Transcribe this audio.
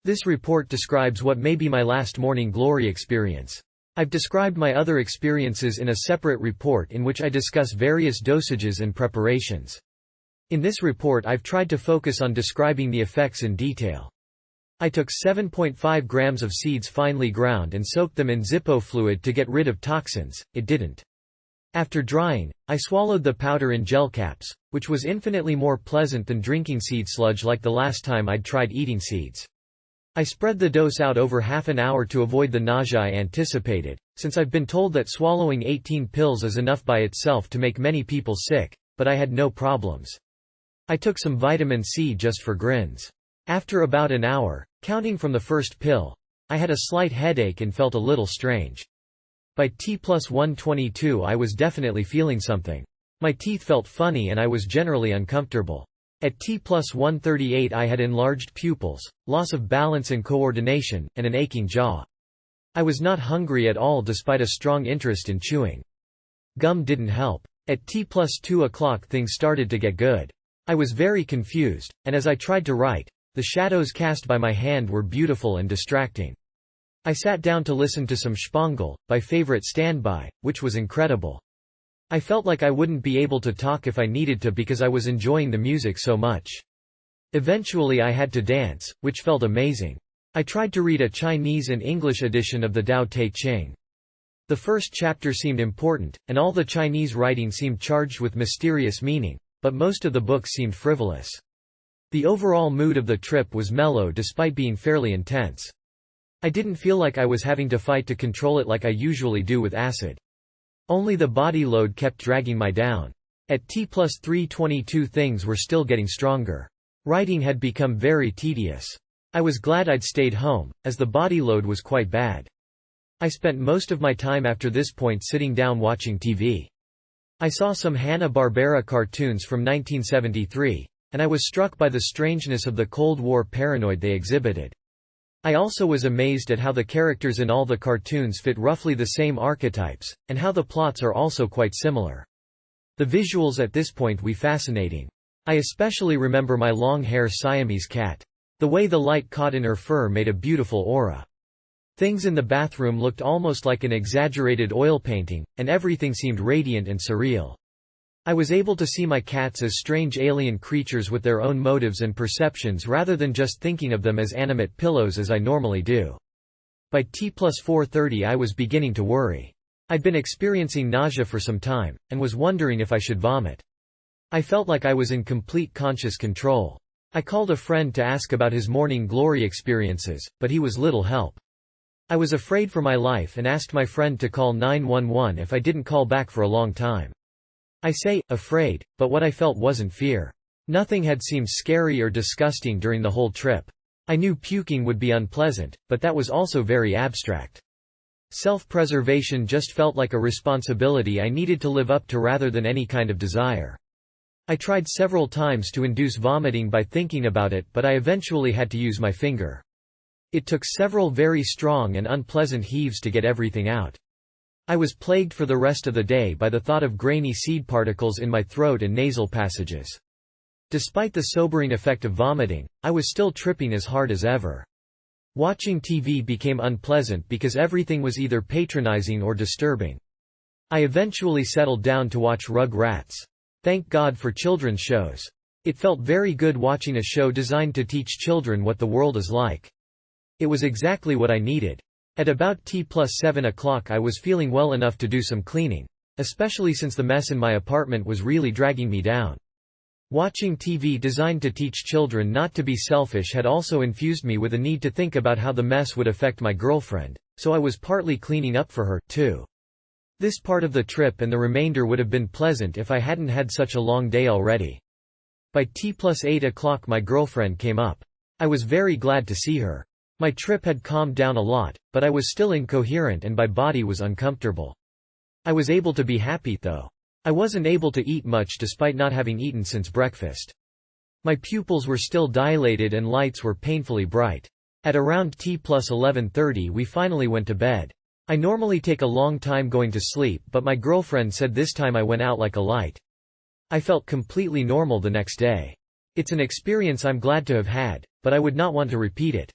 This report describes what may be my last morning glory experience. I've described my other experiences in a separate report in which I discuss various dosages and preparations. In this report I've tried to focus on describing the effects in detail. I took 7.5 grams of seeds finely ground and soaked them in Zippo fluid to get rid of toxins. It didn't. After drying, I swallowed the powder in gel caps, which was infinitely more pleasant than drinking seed sludge like the last time I'd tried eating seeds. I spread the dose out over half an hour to avoid the nausea I anticipated, since I've been told that swallowing 18 pills is enough by itself to make many people sick, but I had no problems. I took some vitamin C just for grins. After about an hour, counting from the first pill, I had a slight headache and felt a little strange. By T+122 I was definitely feeling something. My teeth felt funny and I was generally uncomfortable. At T+138 I had enlarged pupils, loss of balance and coordination, and an aching jaw. I was not hungry at all despite a strong interest in chewing. Gum didn't help. At T+2 o'clock things started to get good. I was very confused, and as I tried to write, the shadows cast by my hand were beautiful and distracting. I sat down to listen to some Spangel, my favorite standby, which was incredible. I felt like I wouldn't be able to talk if I needed to because I was enjoying the music so much. Eventually I had to dance, which felt amazing. I tried to read a Chinese and English edition of the Tao Te Ching. The first chapter seemed important, and all the Chinese writing seemed charged with mysterious meaning, but most of the book seemed frivolous. The overall mood of the trip was mellow despite being fairly intense. I didn't feel like I was having to fight to control it like I usually do with acid. Only the body load kept dragging me down. At T+322 things were still getting stronger. Writing had become very tedious. I was glad I'd stayed home, as the body load was quite bad. I spent most of my time after this point sitting down watching TV. I saw some Hanna-Barbera cartoons from 1973, and I was struck by the strangeness of the Cold War paranoid they exhibited. I also was amazed at how the characters in all the cartoons fit roughly the same archetypes, and how the plots are also quite similar. The visuals at this point were fascinating. I especially remember my long-hair Siamese cat. The way the light caught in her fur made a beautiful aura. Things in the bathroom looked almost like an exaggerated oil painting, and everything seemed radiant and surreal. I was able to see my cats as strange alien creatures with their own motives and perceptions rather than just thinking of them as animate pillows as I normally do. By T+430 I was beginning to worry. I'd been experiencing nausea for some time, and was wondering if I should vomit. I felt like I was in complete conscious control. I called a friend to ask about his morning glory experiences, but he was little help. I was afraid for my life and asked my friend to call 911 if I didn't call back for a long time. I say, afraid, but what I felt wasn't fear. Nothing had seemed scary or disgusting during the whole trip. I knew puking would be unpleasant, but that was also very abstract. Self-preservation just felt like a responsibility I needed to live up to rather than any kind of desire. I tried several times to induce vomiting by thinking about it, but I eventually had to use my finger. It took several very strong and unpleasant heaves to get everything out. I was plagued for the rest of the day by the thought of grainy seed particles in my throat and nasal passages. Despite the sobering effect of vomiting, I was still tripping as hard as ever. Watching TV became unpleasant because everything was either patronizing or disturbing. I eventually settled down to watch Rugrats. Thank God for children's shows. It felt very good watching a show designed to teach children what the world is like. It was exactly what I needed. At about T+7 o'clock I was feeling well enough to do some cleaning, especially since the mess in my apartment was really dragging me down. Watching TV designed to teach children not to be selfish had also infused me with a need to think about how the mess would affect my girlfriend, so I was partly cleaning up for her, too. This part of the trip and the remainder would have been pleasant if I hadn't had such a long day already. By T+8 o'clock my girlfriend came up. I was very glad to see her. My trip had calmed down a lot, but I was still incoherent and my body was uncomfortable. I was able to be happy though. I wasn't able to eat much despite not having eaten since breakfast. My pupils were still dilated and lights were painfully bright. At around T+11:30 we finally went to bed. I normally take a long time going to sleep, but my girlfriend said this time I went out like a light. I felt completely normal the next day. It's an experience I'm glad to have had, but I would not want to repeat it.